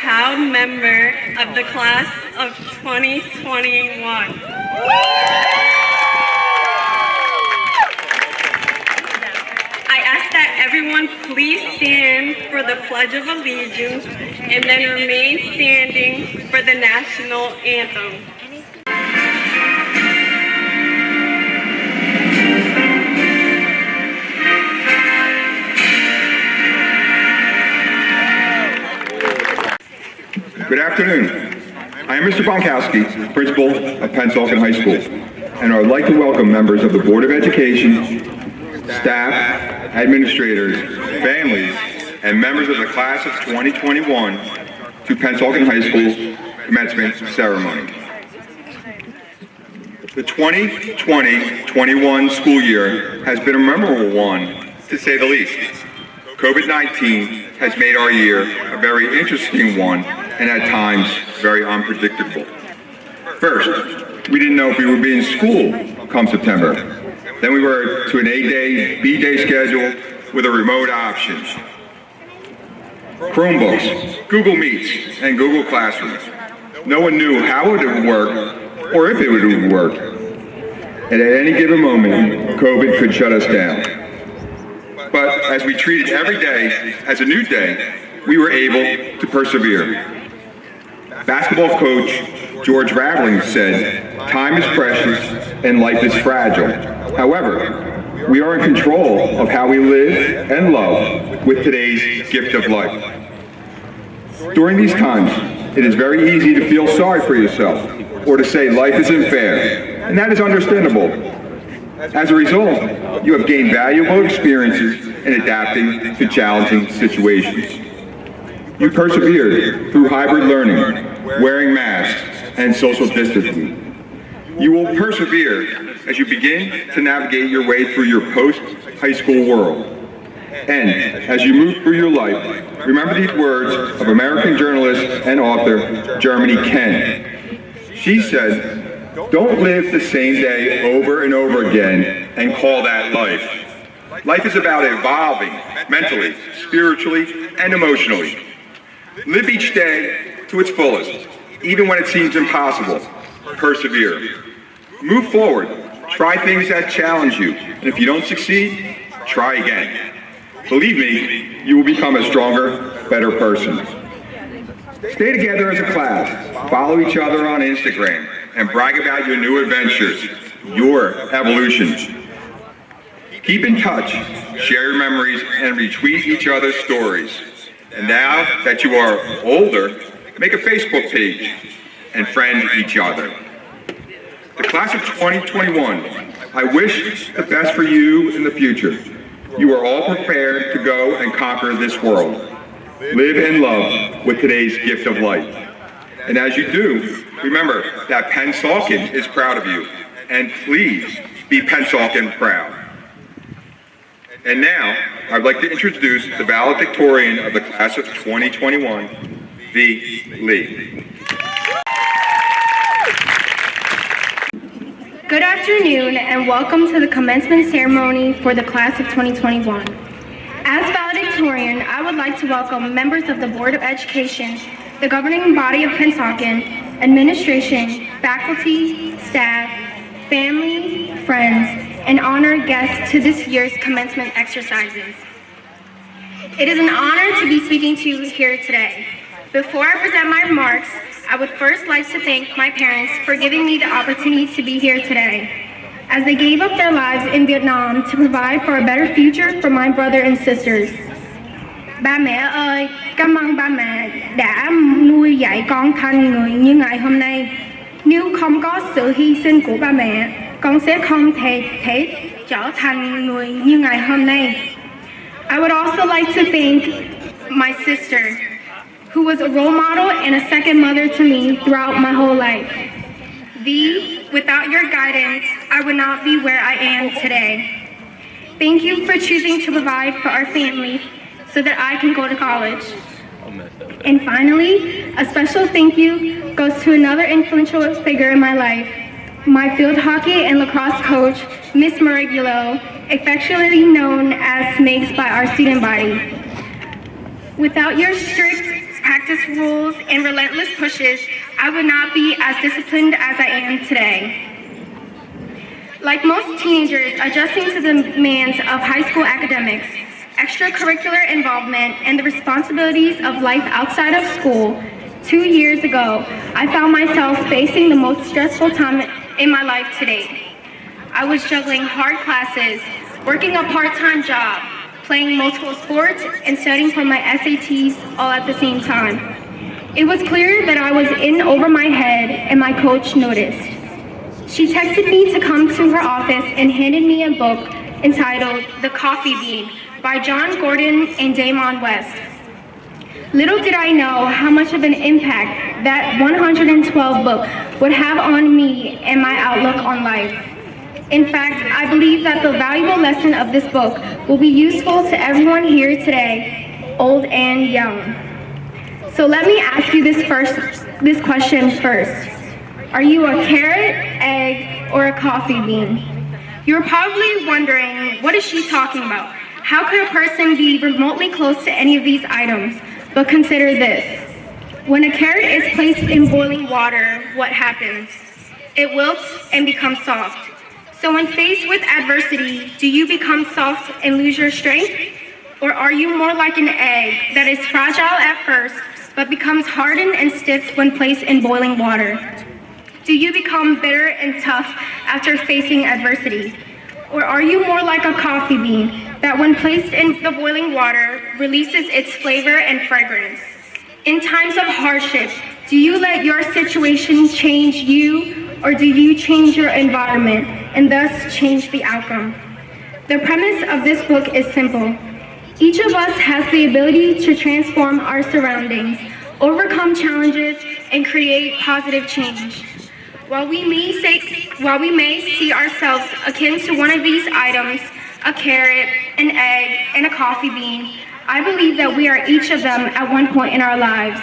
proud member of the class of 2021. I ask that everyone please stand for the Pledge of Allegiance and then remain standing for the national anthem. Good afternoon. I am Mr. Bonkowski, principal of Pennsauken High School, and I would like to welcome members of the Board of Education, staff, administrators, families, and members of the class of 2021 to Pennsauken High School's commencement ceremony. The 2020-21 school year has been a memorable one, to say the least. COVID-19 has made our year a very interesting one and at times very unpredictable. First, we didn't know if we would be in school come September. Then we were to an A-day, B-day schedule with a remote option. Chromebooks, Google Meets, and Google Classrooms. No one knew how it would work or if it would work. And at any given moment, COVID could shut us down. But as we treated every day as a new day, we were able to persevere. Basketball coach George Raveling said, "Time is precious and life is fragile." However, we are in control of how we live and love with today's gift of life. During these times, it is very easy to feel sorry for yourself or to say life isn't fair, and that is understandable. As a result, you have gained valuable experiences in adapting to challenging situations. You persevered through hybrid learning, wearing masks, and social distancing. You will persevere as you begin to navigate your way through your post-high school world. And as you move through your life, remember these words of American journalist and author Germany Ken. She said, "Don't live the same day over and over again and call that life. Life is about evolving mentally, spiritually, and emotionally. Live each day to its fullest, even when it seems impossible. Persevere. Move forward. Try things that challenge you. And if you don't succeed, try again. Believe me, you will become a stronger, better person." Stay together as a class. Follow each other on Instagram and brag about your new adventures, your evolutions. Keep in touch, share your memories, and retweet each other's stories. And now that you are older, make a Facebook page and friend each other. The class of 2021, I wish the best for you in the future. You are all prepared to go and conquer this world. Live in love with today's gift of life. And as you do, remember that Pennsauken is proud of you. And please be Pennsauken proud. And now, I'd like to introduce the valedictorian of the class of 2021, V. Lee. Good afternoon and welcome to the commencement ceremony for the class of 2021. As valedictorian, I would like to welcome members of the Board of Education, the governing body of Pennsauken, administration, faculty, staff, family, friends, and honored guests to this year's commencement exercises. It is an honor to be speaking to you here today. Before I present my remarks, I would first like to thank my parents for giving me the opportunity to be here today, as they gave up their lives in Vietnam to provide for a better future for my brother and sisters. Ba mẹ ơi, cảm ơn ba mẹ đã nuôi dạy con thành người như ngày hôm nay. Nếu không có sự hy sinh của ba mẹ, con sẽ không thể trở thành người như ngày hôm nay. I would also like to thank my sister, who was a role model and a second mother to me throughout my whole life. Without your guidance, I would not be where I am today. Thank you for choosing to provide for our family so that I can go to college. And finally, a special thank you goes to another influential figure in my life, my field hockey and lacrosse coach, Miss Marigulo, affectionately known as Smigs by our student body. Without your strict practice rules, and relentless pushes, I would not be as disciplined as I am today. Like most teenagers adjusting to the demands of high school academics, extracurricular involvement, and the responsibilities of life outside of school, 2 years ago, I found myself facing the most stressful time in my life to date. I was juggling hard classes, working a part-time job, playing multiple sports, and studying for my SATs all at the same time. It was clear that I was in over my head, and my coach noticed. She texted me to come to her office and handed me a book entitled The Coffee Bean by John Gordon and Damon West. Little did I know how much of an impact that 112 book would have on me and my outlook on life. In fact, I believe that the valuable lesson of this book will be useful to everyone here today, old and young. So let me ask you this question first. Are you a carrot, egg, or a coffee bean? You're probably wondering, what is she talking about? How could a person be remotely close to any of these items? But consider this. When a carrot is placed in boiling water, what happens? It wilts and becomes soft. So when faced with adversity, do you become soft and lose your strength? Or are you more like an egg that is fragile at first, but becomes hardened and stiff when placed in boiling water? Do you become bitter and tough after facing adversity? Or are you more like a coffee bean that when placed in the boiling water releases its flavor and fragrance? In times of hardship, do you let your situation change you, or do you change your environment and thus change the outcome? The premise of this book is simple. Each of us has the ability to transform our surroundings, overcome challenges, and create positive change. While we may see ourselves akin to one of these items, a carrot, an egg, and a coffee bean, I believe that we are each of them at one point in our lives.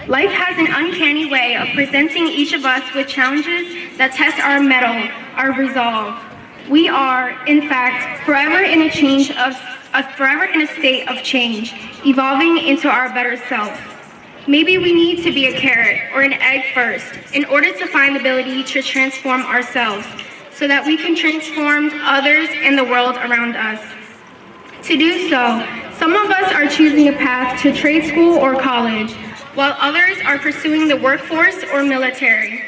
Life has an uncanny way of presenting each of us with challenges that test our mettle, our resolve. We are, in fact, forever in a state of change, evolving into our better self. Maybe we need to be a carrot or an egg first in order to find the ability to transform ourselves so that we can transform others and the world around us. To do so, some of us are choosing a path to trade school or college, while others are pursuing the workforce or military.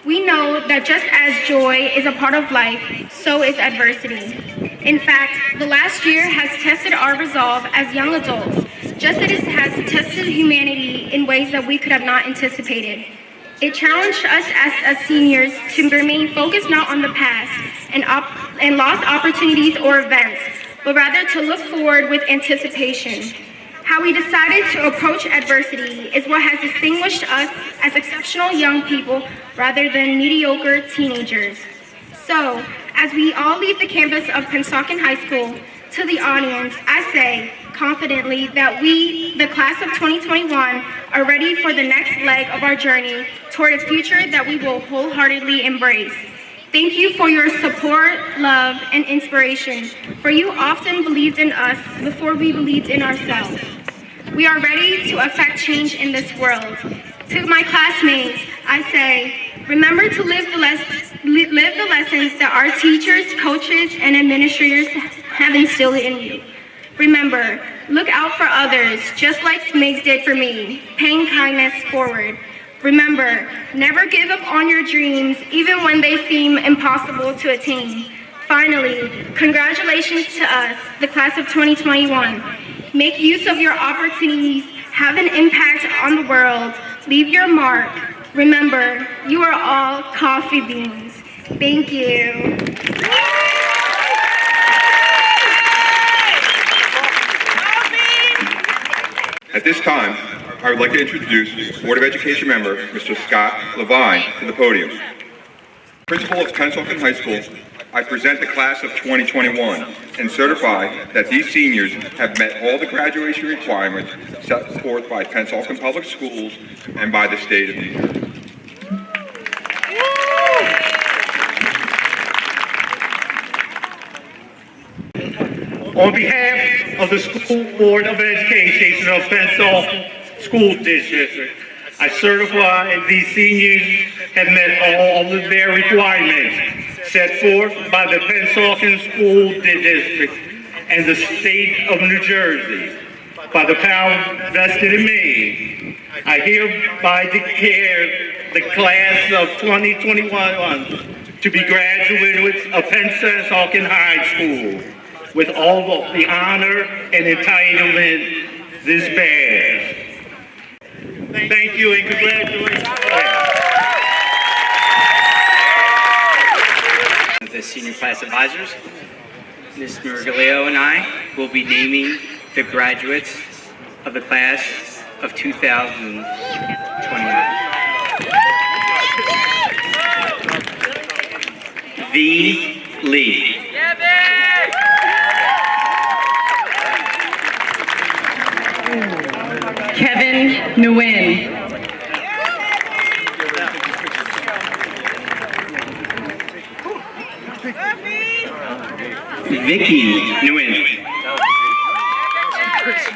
We know that just as joy is a part of life, so is adversity. In fact, the last year has tested our resolve as young adults, just as it has tested humanity in ways that we could have not anticipated. It challenged us as seniors to remain focused not on the past and lost opportunities or events, but rather to look forward with anticipation. How we decided to approach adversity is what has distinguished us as exceptional young people rather than mediocre teenagers. So, as we all leave the campus of Pennsauken High School, to the audience, I say confidently that we, the class of 2021, are ready for the next leg of our journey toward a future that we will wholeheartedly embrace. Thank you for your support, love, and inspiration, for you often believed in us before we believed in ourselves. We are ready to affect change in this world. To my classmates, I say, remember to live the lessons that our teachers, coaches, and administrators have instilled in you. Remember, look out for others, just like Smigs did for me, paying kindness forward. Remember, never give up on your dreams, even when they seem impossible to attain. Finally, congratulations to us, the class of 2021. Make use of your opportunities, have an impact on the world, leave your mark. Remember, you are all coffee beans. Thank you. At this time, I would like to introduce Board of Education member, Mr. Scott Levine, to the podium. Principal of Pennsauken High School, I present the class of 2021 and certify that these seniors have met all the graduation requirements set forth by Pennsauken Public Schools and by the state of New York. On behalf of the School Board of Education of Pennsauken School District. I certify these seniors have met all of their requirements set forth by the Pennsauken School District and the state of New Jersey. By the power vested in me, I hereby declare the class of 2021 to be graduates of Pennsauken High School with all of the honor and entitlement this bears. Thank you and congratulations. The senior class advisors, Ms. Miraglio and I will be naming the graduates of the class of 2021. V. Lee. Kevin Nguyen. Vicky Nguyen. Let's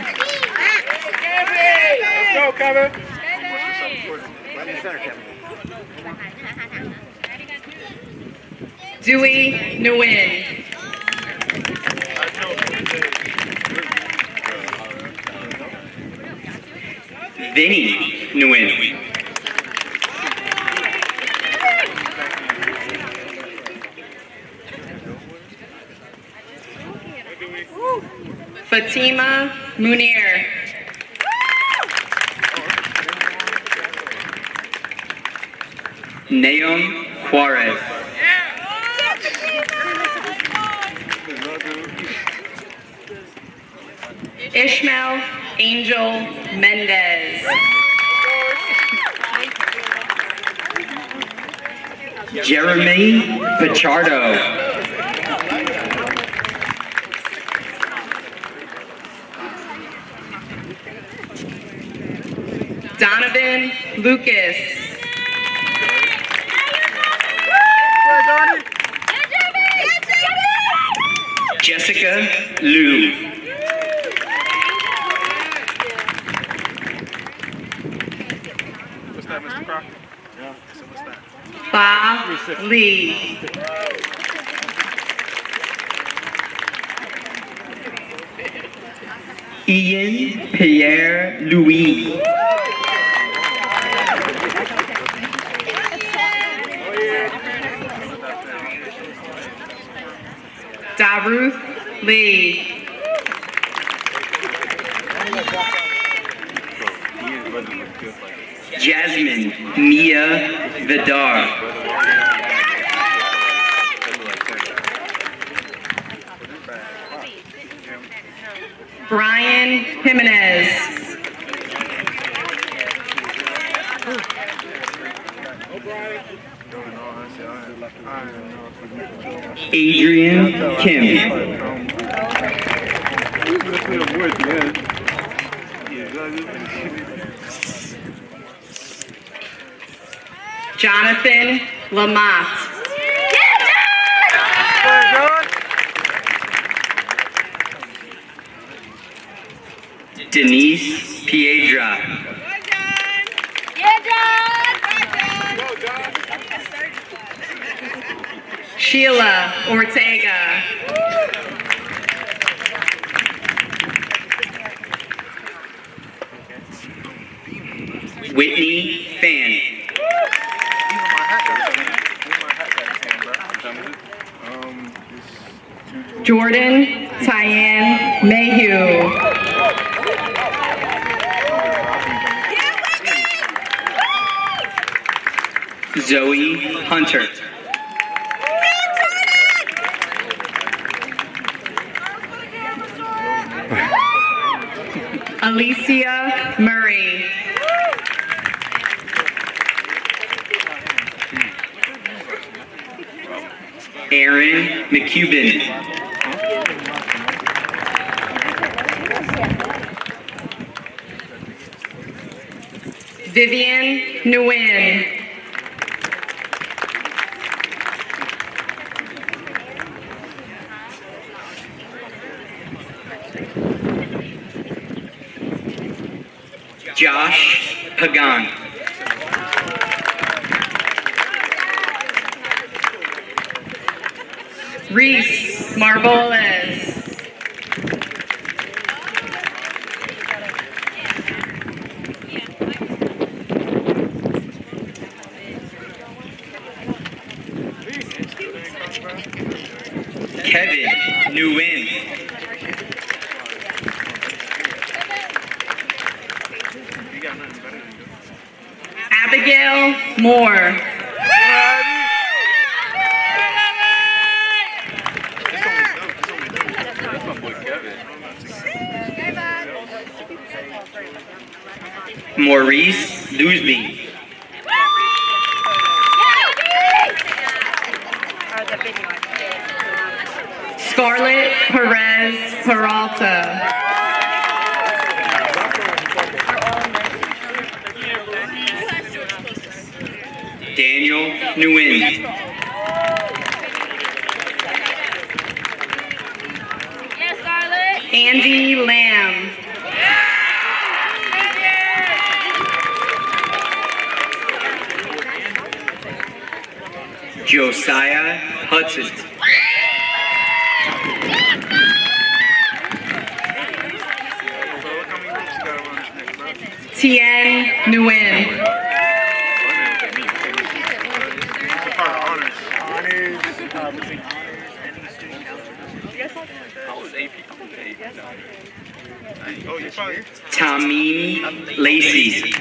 go, Kevin. Dewey Nguyen. Vinny Nguyen. Fatima Munir. Naum Juarez. Ishmael Angel Mendez. Jeremy Pichardo. Donovan Lucas. Jessica Liu. What's that, Mr. Crocker? Yeah. What's that? Ba Lee. Ian Pierre Louis. Daruth Lee. Jasmine Mia Vidar. Brian Jimenez. Adrian Kim. Jonathan Lamont. Denise Piedra. Sheila Ortega. Whitney Fan. Jordan Tyann Mayhew. Zoe Hunter. Alicia Murray. Aaron McCubbin. Vivian Nguyen. Josh Pagan. Reese Marboles. Kevin Nguyen. Abigail Moore. Maurice Dewsby. Scarlett Perez Peralta. Daniel Nguyen. Andy Lamb. Josiah Hudson. Tien Nguyen. Tamim Lacey.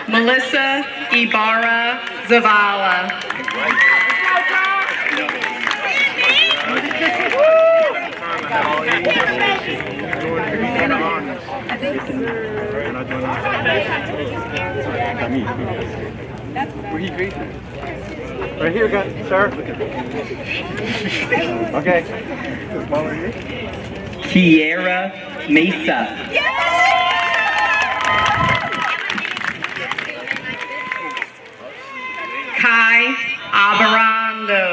Melissa Ibarra Zavala. Right here, sir. Okay. Kiera Mesa. Kai Aberrando.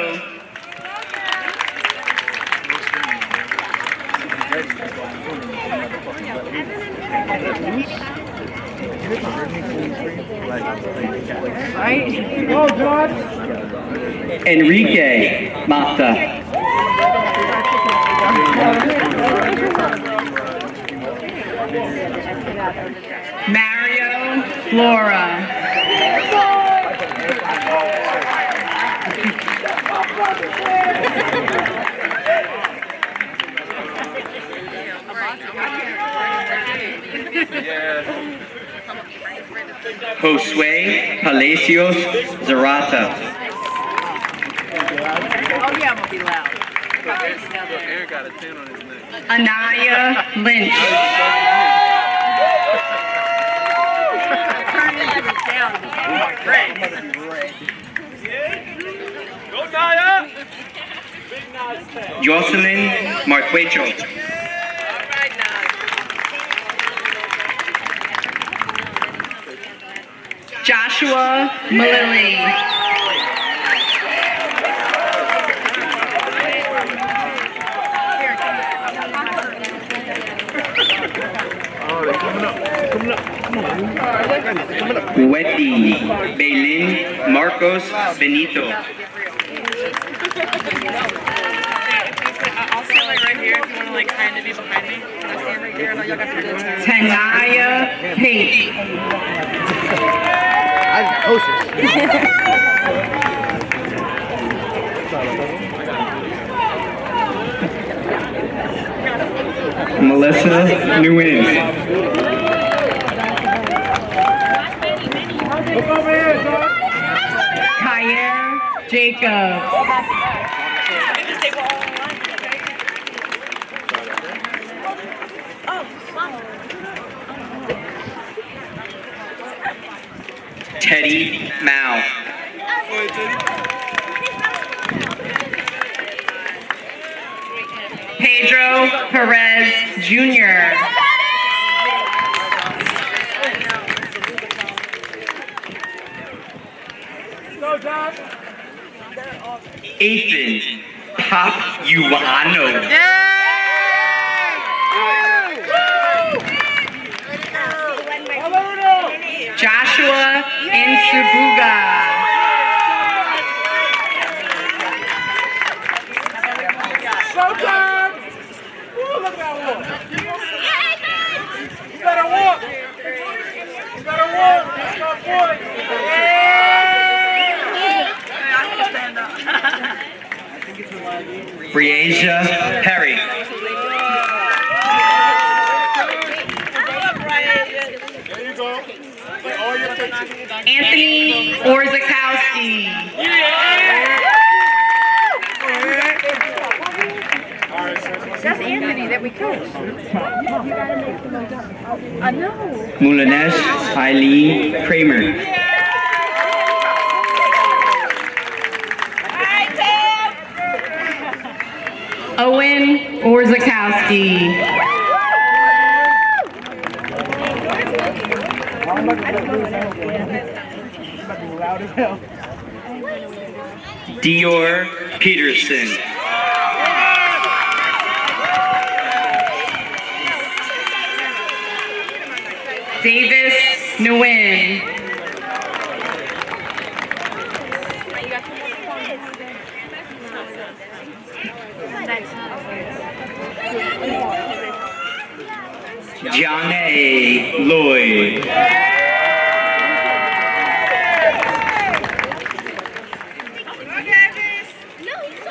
Enrique Mata. Mario Flora. Josue Palacios Zarata. Anaya Lynch. Jocelyn Marquecho. Joshua Malili. Wetty Bailin Marcos Benito. I'll stand like right here if you want to like kind of be behind me. I'll stand right here and like, you'll have to do it. Tanaya Pate. Melissa Nguyen. Kyer Jacobs. Teddy Mao. Pedro Perez Jr. Ethan Capuano. Joshua Insubuga. Showtime! Woo, look at that walk. You gotta walk. You gotta walk. That's my boy. Briasia Perry. There you go. Play all your pictures. Anthony Orzakowski. All right, sir. That's Anthony that we coached. I know. Mulanesh Eileen Kramer. Owen Orzakowski. Dior Peterson. Davis Nguyen. Johnny Lloyd.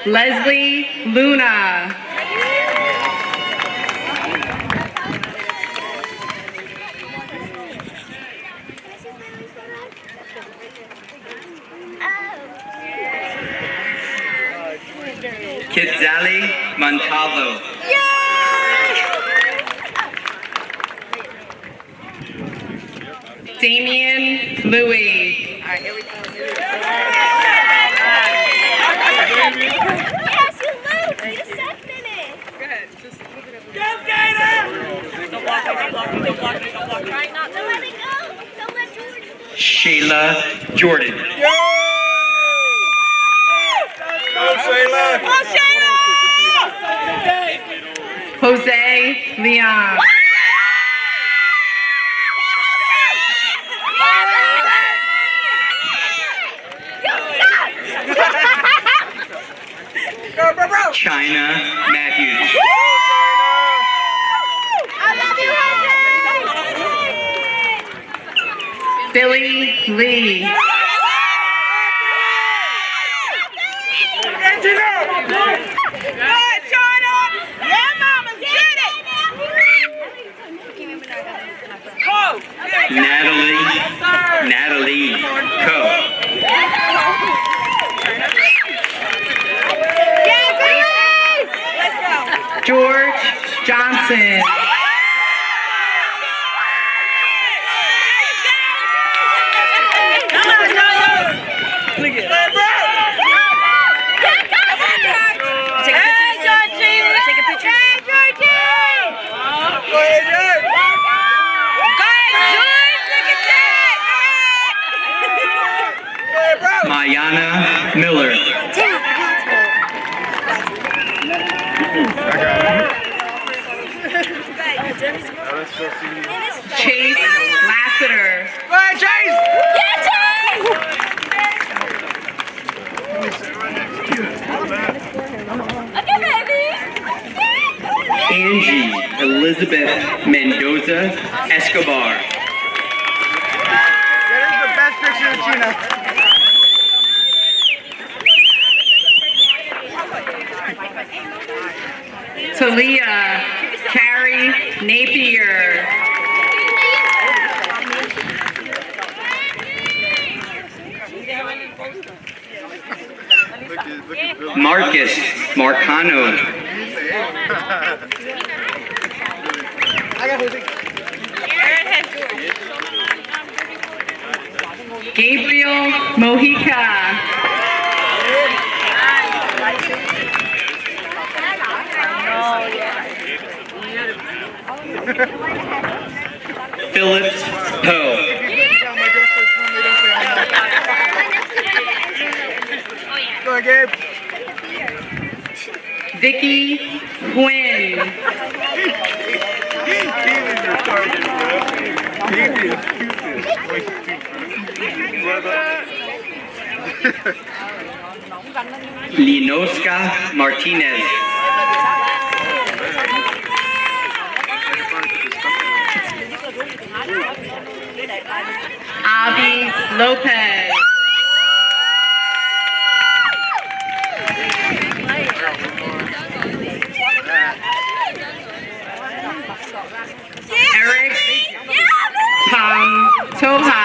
Leslie Luna. Kidzali Montalvo. Damian Louie. Yes, you lose. Need a set minute. Try not to let it go. Don't let Jordan. Sheila Jordan. Go, Shayla. Jose Leon. China Matthews. I love you, Billy Lee. Natalie Coe. George Johnson. Mayana Miller. Chase Lassiter. Angie Elizabeth Mendoza Escobar. That is the best picture of Gina. Talia Carrie Napier. Marcus Marcano. I got Jose. Gabriel Mojica. Phillips Poe. Go, Gabe. Vicky Quinn. Linoska Martinez. Avi Lopez. Eric Toha.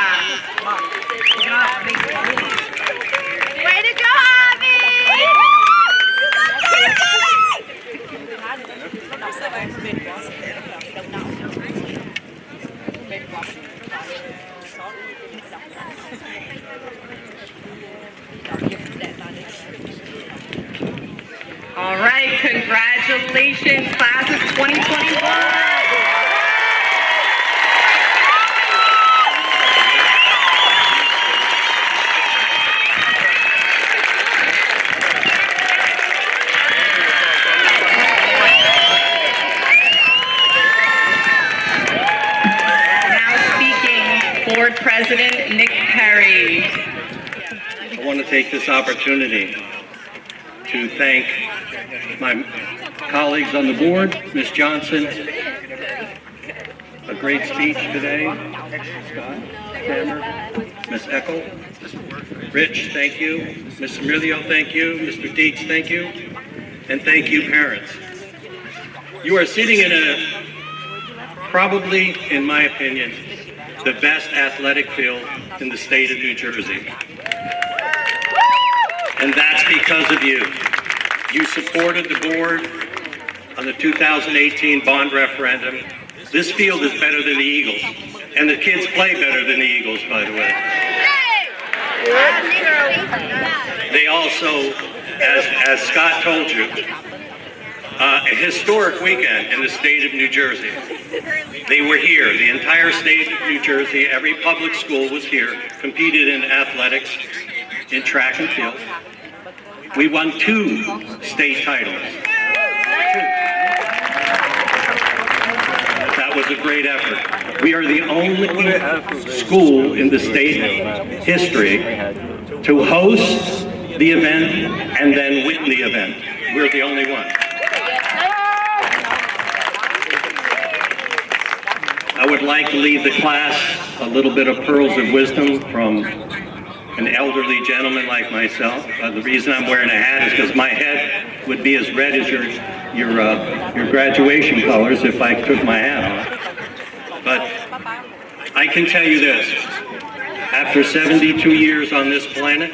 Way to go, Abby! All right, congratulations, class of 2021. Board President Nick Perry. I want to take this opportunity to thank my colleagues on the board, Ms. Johnson, a great speech today, Scott, Sammer, Ms. Eckel, Rich, thank you, Ms. Emilio, thank you, Mr. Dietz, thank you, and thank you, parents. You are sitting in a, probably, in my opinion, the best athletic field in the state of New Jersey. And that's because of you. You supported the board on the 2018 bond referendum. This field is better than the Eagles. And the kids play better than the Eagles, by the way. They also, as Scott told you, a historic weekend in the state of New Jersey. They were here, the entire state of New Jersey, every public school was here, competed in athletics, in track and field. We won 2 state titles. 2. That was a great effort. We are the only school in the state history to host the event and then win the event. We're the only one. I would like to leave the class a little bit of pearls of wisdom from an elderly gentleman like myself. The reason I'm wearing a hat is because my head would be as red as your graduation colors if I took my hat off. But I can tell you this, after 72 years on this planet,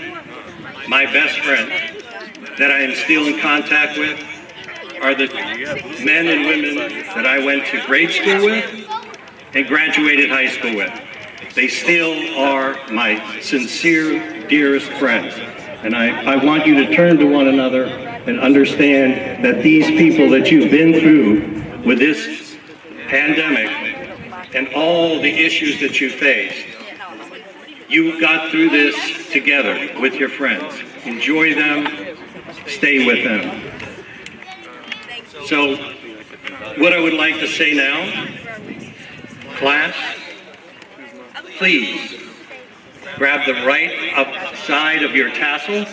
my best friend that I am still in contact with are the men and women that I went to grade school with and graduated high school with. They still are my sincere, dearest friends. And I want you to turn to one another and understand that these people that you've been through with this pandemic and all the issues that you faced, you got through this together with your friends. Enjoy them, stay with them. So, what I would like to say now, class, please grab the right up side of your tassel.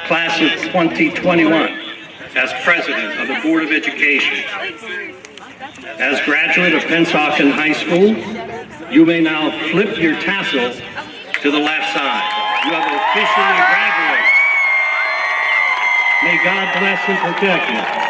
Class of 2021, as president of the Board of Education, as graduate of Pennsauken High School, you may now flip your tassel to the left side. You have officially graduated. May God bless and protect you.